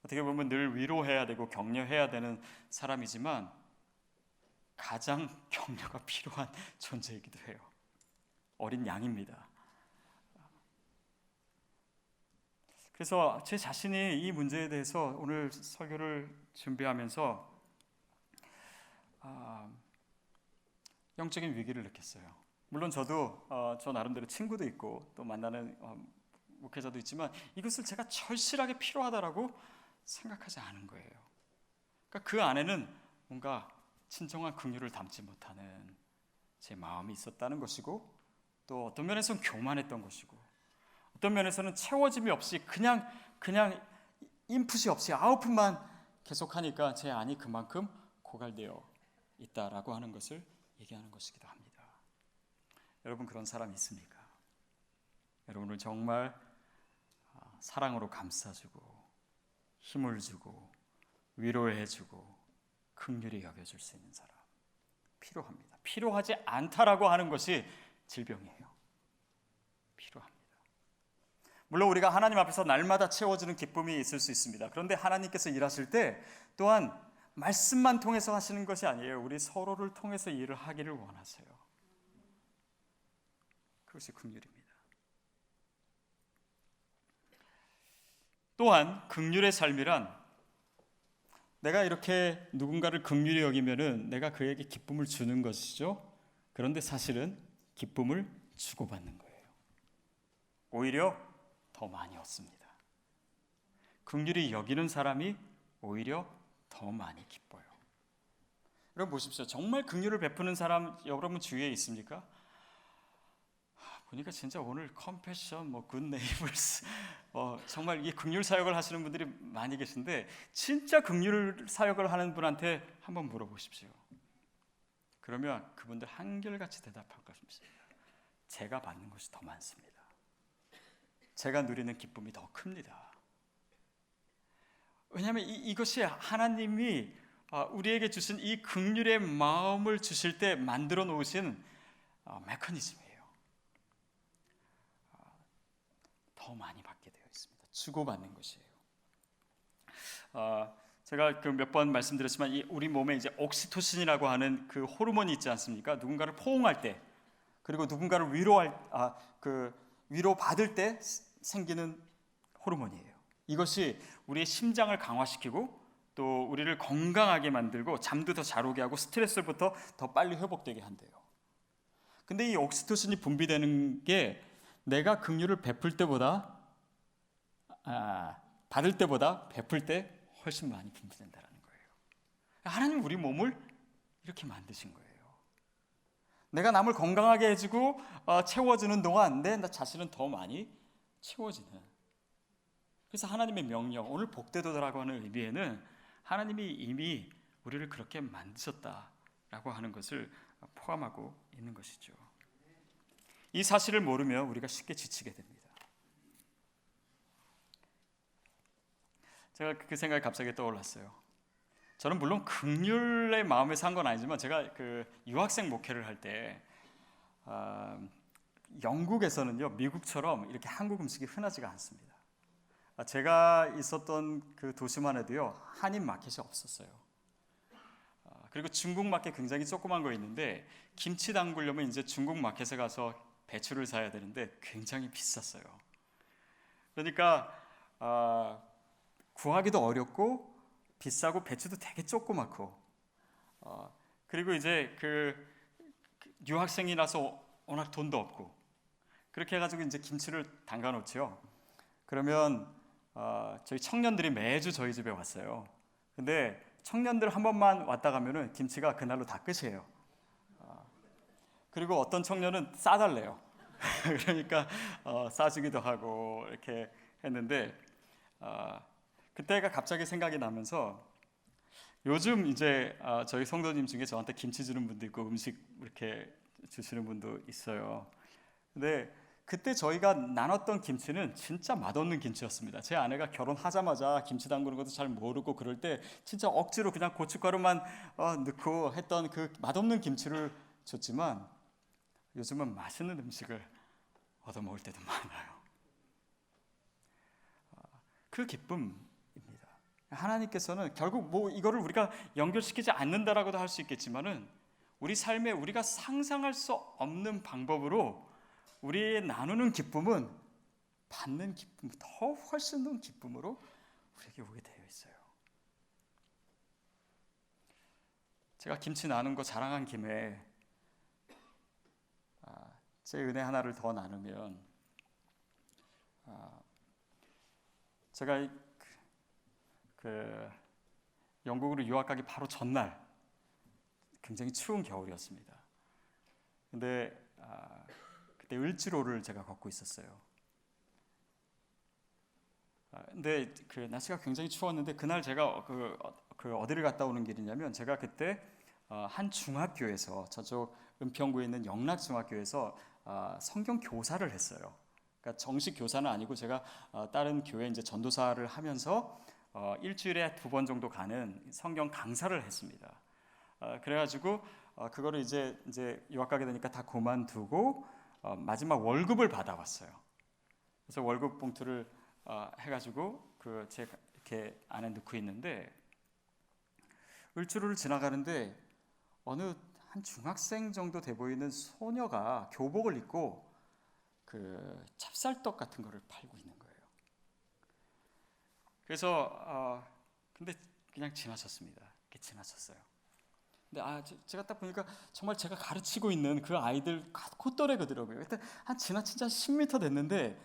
어떻게 보면 늘 위로해야 되고 격려해야 되는 사람이지만 가장 격려가 필요한 존재이기도 해요. 어린 양입니다. 그래서 제 자신이 이 문제에 대해서 오늘 설교를 준비하면서 영적인 위기를 느꼈어요. 물론 저도 저 나름대로 친구도 있고 또 만나는 목회자도 있지만 이것을 제가 절실하게 필요하다라고 생각하지 않은 거예요. 그러니까 그 안에는 뭔가 진정한 긍휼을 담지 못하는 제 마음이 있었다는 것이고, 또 어떤 면에서는 교만했던 것이고, 어떤 면에서는 채워짐이 없이 그냥 인풋이 없이 아웃풋만 계속하니까 제 안이 그만큼 고갈되어 있다라고 하는 것을 얘기하는 것이기도 합니다. 여러분, 그런 사람 있습니까? 여러분을 정말 사랑으로 감싸주고 힘을 주고 위로해주고 긍휼히 여겨줄 수 있는 사람 필요합니다. 필요하지 않다라고 하는 것이 질병이에요. 필요합니다. 물론 우리가 하나님 앞에서 날마다 채워주는 기쁨이 있을 수 있습니다. 그런데 하나님께서 일하실 때 또한 말씀만 통해서 하시는 것이 아니에요. 우리 서로를 통해서 일을 하기를 원하세요. 그것이 긍휼입니다. 또한 긍휼의 삶이란 내가 이렇게 누군가를 긍휼히 여기면은 내가 그에게 기쁨을 주는 것이죠. 그런데 사실은 기쁨을 주고받는 거예요. 오히려 더 많이 얻습니다. 긍휼히 여기는 사람이 오히려 더 많이 기뻐요. 여러분 보십시오. 정말 긍휼을 베푸는 사람 여러분 주위에 있습니까? 보니까 진짜 오늘 컴패션, 굿 네이버스, 정말 이 긍휼 사역을 하시는 분들이 많이 계신데 진짜 긍휼 사역을 하는 분한테 한번 물어보십시오. 그러면 그분들 한결같이 대답할 것입니다. 제가 받는 것이 더 많습니다. 제가 누리는 기쁨이 더 큽니다. 왜냐하면 이것이 하나님이 우리에게 주신 이 긍휼의 마음을 주실 때 만들어 놓으신 메커니즘이에요. 더 많이 받게 되어 있습니다. 주고받는 것이에요. 제가 몇 번 말씀드렸지만 우리 몸에 이제 옥시토신이라고 하는 그 호르몬이 있지 않습니까? 누군가를 포옹할 때, 그리고 누군가를 위로받을 때 생기는 호르몬이에요. 이것이 우리의 심장을 강화시키고 또 우리를 건강하게 만들고 잠도 더 잘 오게 하고 스트레스부터 더 빨리 회복되게 한대요. 근데 이 옥시토신이 분비되는 게 내가 긍휼을 베풀 때보다 받을 때보다 베풀 때 훨씬 많이 분비된다는 거예요. 하나님 우리 몸을 이렇게 만드신 거예요. 내가 남을 건강하게 해주고 채워주는 동안 내 자신은 더 많이 채워지는. 그래서 하나님의 명령, 오늘 복되도다라고 하는 의미에는 하나님이 이미 우리를 그렇게 만드셨다라고 하는 것을 포함하고 있는 것이죠. 이 사실을 모르면 우리가 쉽게 지치게 됩니다. 제가 그 생각이 갑자기 떠올랐어요. 저는 물론 긍휼의 마음에 산 건 아니지만 제가 그 유학생 목회를 할 때 영국에서는요, 미국처럼 이렇게 한국 음식이 흔하지가 않습니다. 제가 있었던 그 도시만 해도요, 한인 마켓이 없었어요. 그리고 중국 마켓 굉장히 조그만 거 있는데 김치 담그려면 이제 중국 마켓에 가서 배추를 사야 되는데 굉장히 비쌌어요. 그러니까 구하기도 어렵고 비싸고 배추도 되게 조그맣고 그리고 이제 그 유학생이라서 워낙 돈도 없고 그렇게 해가지고 이제 김치를 담가 놓지요. 그러면 저희 청년들이 매주 저희 집에 왔어요. 근데 청년들 한 번만 왔다 가면은 김치가 그날로 다 끝이에요. 그리고 어떤 청년은 싸달래요. 그러니까 싸주기도 하고 이렇게 했는데 그때가 갑자기 생각이 나면서 요즘 이제 저희 성도님 중에 저한테 김치 주는 분도 있고 음식 이렇게 주시는 분도 있어요. 근데 그때 저희가 나눴던 김치는 진짜 맛없는 김치였습니다. 제 아내가 결혼하자마자 김치 담그는 것도 잘 모르고 그럴 때 진짜 억지로 그냥 고춧가루만 넣고 했던 그 맛없는 김치를 줬지만 요즘은 맛있는 음식을 얻어먹을 때도 많아요. 그 기쁨입니다. 하나님께서는 결국 뭐 이거를 우리가 연결시키지 않는다라고도 할 수 있겠지만은 우리 삶에 우리가 상상할 수 없는 방법으로 우리의 나누는 기쁨은 받는 기쁨 더 훨씬 더 기쁨으로 우리에게 오게 되어 있어요. 제가 김치 나눈 거 자랑한 김에 제 은혜 하나를 더 나누면 제가 그 영국으로 유학 가기 바로 전날 굉장히 추운 겨울이었습니다. 근데 그때 을지로를 제가 걷고 있었어요. 근데 그 날씨가 굉장히 추웠는데 그날 제가 그 어디를 갔다 오는 길이냐면 제가 그때 한 중학교에서 저쪽 은평구에 있는 영락중학교에서 성경 교사를 했어요. 그러니까 정식 교사는 아니고 제가 다른 교회 이제 전도사를 하면서 일주일에 2번 정도 가는 성경 강사를 했습니다. 그래가지고 그거를 이제 유학 가게 되니까 다 그만두고 마지막 월급을 받아왔어요. 그래서 월급 봉투를 해가지고 제가 이렇게 안에 넣고 있는데 을지로를 지나가는데 어느 한 중학생 정도 돼 보이는 소녀가 교복을 입고 그 찹쌀떡 같은 거를 팔고 있는 거예요. 그래서 근데 그냥 지나쳤습니다. 이렇게 지나쳤어요. 근데 제가 딱 보니까 정말 제가 가르치고 있는 그 아이들 콧도래거더라고요. 그때 한 지나친 지 한 10m 됐는데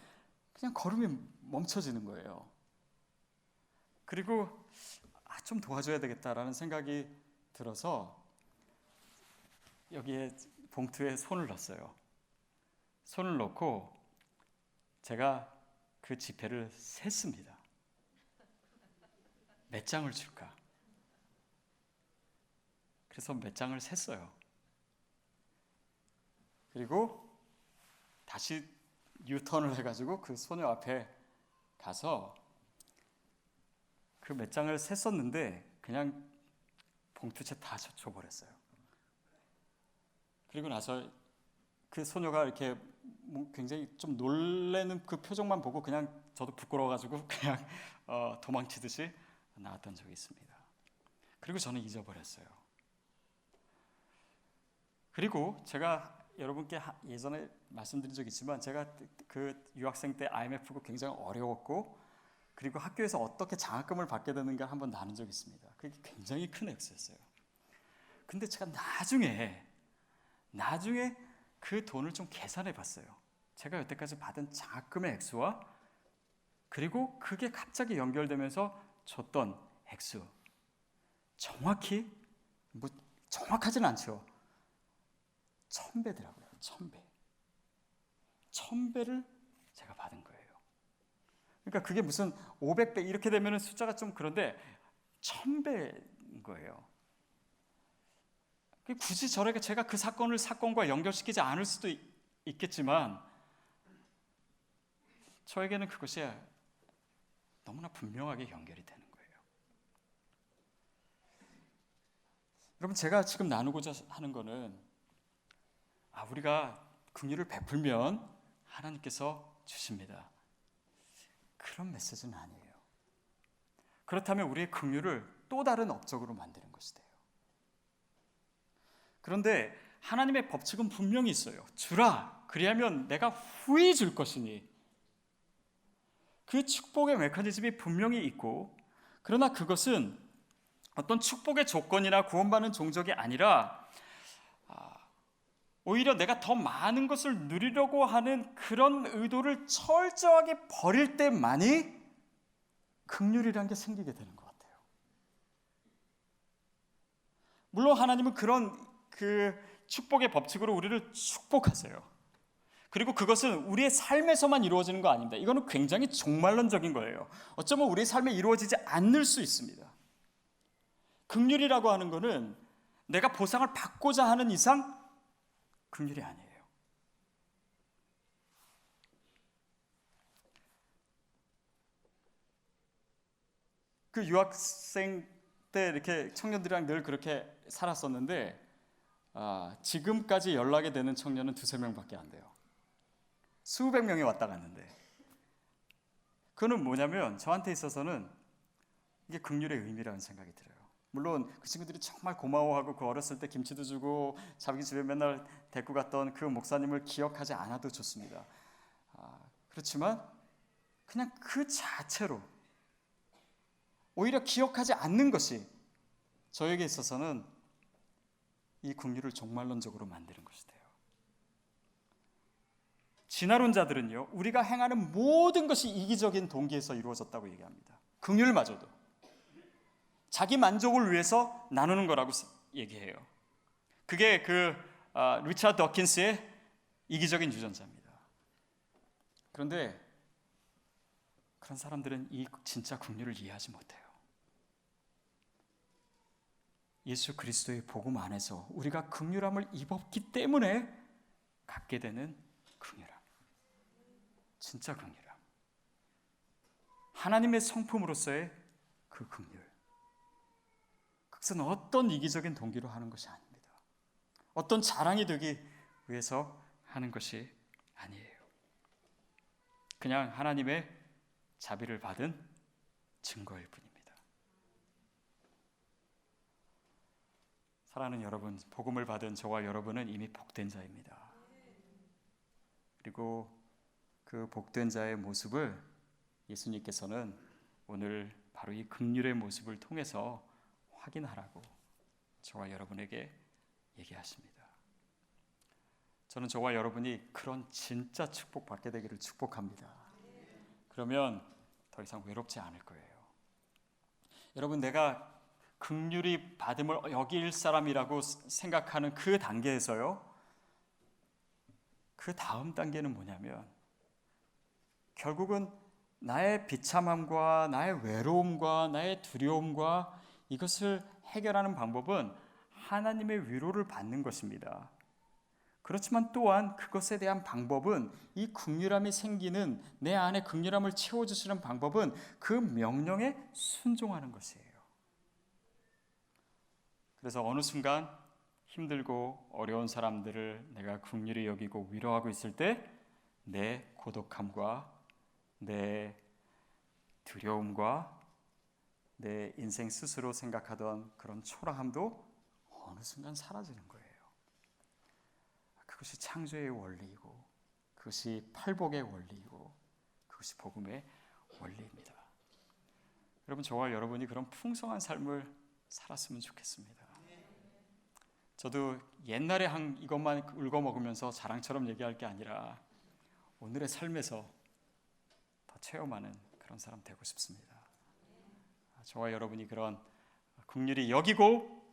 그냥 걸음이 멈춰지는 거예요. 그리고 좀 도와줘야 되겠다라는 생각이 들어서 여기에 봉투에 손을 넣었어요. 손을 넣고 제가 그 지폐를 셌습니다. 몇 장을 줄까? 그래서 몇 장을 셌어요. 그리고 다시 유턴을 해가지고 그 소녀 앞에 가서 그 몇 장을 셌었는데 그냥 봉투채 다 줘버렸어요. 그리고 나서 그 소녀가 이렇게 굉장히 좀 놀라는 그 표정만 보고 그냥 저도 부끄러워가지고 그냥 도망치듯이 나왔던 적이 있습니다. 그리고 저는 잊어버렸어요. 그리고 제가 여러분께 예전에 말씀드린 적이 있지만 제가 그 유학생 때 IMF가 굉장히 어려웠고 그리고 학교에서 어떻게 장학금을 받게 되는가 한번 나눈 적이 있습니다. 그게 굉장히 큰 액수였어요. 근데 제가 나중에 그 돈을 좀 계산해 봤어요. 제가 여태까지 받은 장학금의 액수와 그리고 그게 갑자기 연결되면서 줬던 액수 정확히 정확하지는 않죠. 1000배더라고요. 1000배. 1000배를 제가 받은 거예요. 그러니까 그게 무슨 500배 이렇게 되면 숫자가 좀 그런데 1000배인 거예요. 굳이 제가 그 사건과 연결시키지 않을 수도 있겠지만 저에게는 그것이 너무나 분명하게 연결이 되는 거예요. 여러분, 제가 지금 나누고자 하는 거는 우리가 긍휼을 베풀면 하나님께서 주십니다, 그런 메시지는 아니에요. 그렇다면 우리의 긍휼을 또 다른 업적으로 만드는 것이 돼요. 그런데 하나님의 법칙은 분명히 있어요. 주라, 그리하면 내가 후히 줄 것이니. 그 축복의 메커니즘이 분명히 있고, 그러나 그것은 어떤 축복의 조건이나 구원받는 종족이 아니라 오히려 내가 더 많은 것을 누리려고 하는 그런 의도를 철저하게 버릴 때만이 긍휼이라는 게 생기게 되는 것 같아요. 물론 하나님은 그런 축복의 법칙으로 우리를 축복하세요. 그리고 그것은 우리의 삶에서만 이루어지는 거 아닙니다. 이거는 굉장히 종말론적인 거예요. 어쩌면 우리의 삶에 이루어지지 않을 수 있습니다. 긍휼이라고 하는 거는 내가 보상을 받고자 하는 이상 긍휼이 아니에요. 그 유학생 때 이렇게 청년들이랑 늘 그렇게 살았었는데 지금까지 연락이 되는 청년은 2-3명밖에 안 돼요. 수백 명이 왔다 갔는데, 그거는 뭐냐면 저한테 있어서는 이게 긍휼의 의미라는 생각이 들어요. 물론 그 친구들이 정말 고마워하고 그 어렸을 때 김치도 주고 자기 집에 맨날 데리고 갔던 그 목사님을 기억하지 않아도 좋습니다. 그렇지만 그냥 그 자체로 오히려 기억하지 않는 것이 저에게 있어서는 이 긍휼을 종말론적으로 만드는 것이 돼요. 진화론자들은요, 우리가 행하는 모든 것이 이기적인 동기에서 이루어졌다고 얘기합니다. 긍휼마저도 자기 만족을 위해서 나누는 거라고 얘기해요. 그게 리차드 더킨스의 이기적인 유전자입니다. 그런데 그런 사람들은 이 진짜 긍휼을 이해하지 못해요. 예수 그리스도의 복음 안에서 우리가 긍휼함을 입었기 때문에 갖게 되는 긍휼함, 진짜 긍휼함, 하나님의 성품으로서의 그 긍휼, 그것은 어떤 이기적인 동기로 하는 것이 아닙니다. 어떤 자랑이 되기 위해서 하는 것이 아니에요. 그냥 하나님의 자비를 받은 증거일 뿐입니다. 사랑하는 여러분, 복음을 받은 저와 여러분은 이미 복된 자입니다. 그리고 그 복된 자의 모습을 예수님께서는 오늘 바로 이 긍휼의 모습을 통해서 확인하라고 저와 여러분에게 얘기하십니다. 저는 저와 여러분이 그런 진짜 축복 받게 되기를 축복합니다. 그러면 더 이상 외롭지 않을 거예요. 여러분, 내가 긍휼히 받음을 여길 사람이라고 생각하는 그 단계에서요, 그 다음 단계는 뭐냐면 결국은 나의 비참함과 나의 외로움과 나의 두려움과 이것을 해결하는 방법은 하나님의 위로를 받는 것입니다. 그렇지만 또한 그것에 대한 방법은, 이 긍휼함이 생기는 내 안에 긍휼함을 채워주시는 방법은 그 명령에 순종하는 것이에요. 그래서 어느 순간 힘들고 어려운 사람들을 내가 긍휼히 여기고 위로하고 있을 때 내 고독함과 내 두려움과 내 인생 스스로 생각하던 그런 초라함도 어느 순간 사라지는 거예요. 그것이 창조의 원리이고, 그것이 팔복의 원리이고, 그것이 복음의 원리입니다. 여러분, 저와 여러분이 그런 풍성한 삶을 살았으면 좋겠습니다. 저도 옛날에 이것만 울고 먹으면서 자랑처럼 얘기할 게 아니라 오늘의 삶에서 더 체험하는 그런 사람 되고 싶습니다. 저와 여러분이 그런 긍휼히 여기고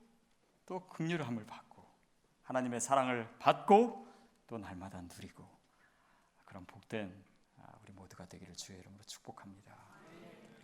또 긍휼함을 받고 하나님의 사랑을 받고 또 날마다 누리고 그런 복된 우리 모두가 되기를 주의 이름으로 축복합니다.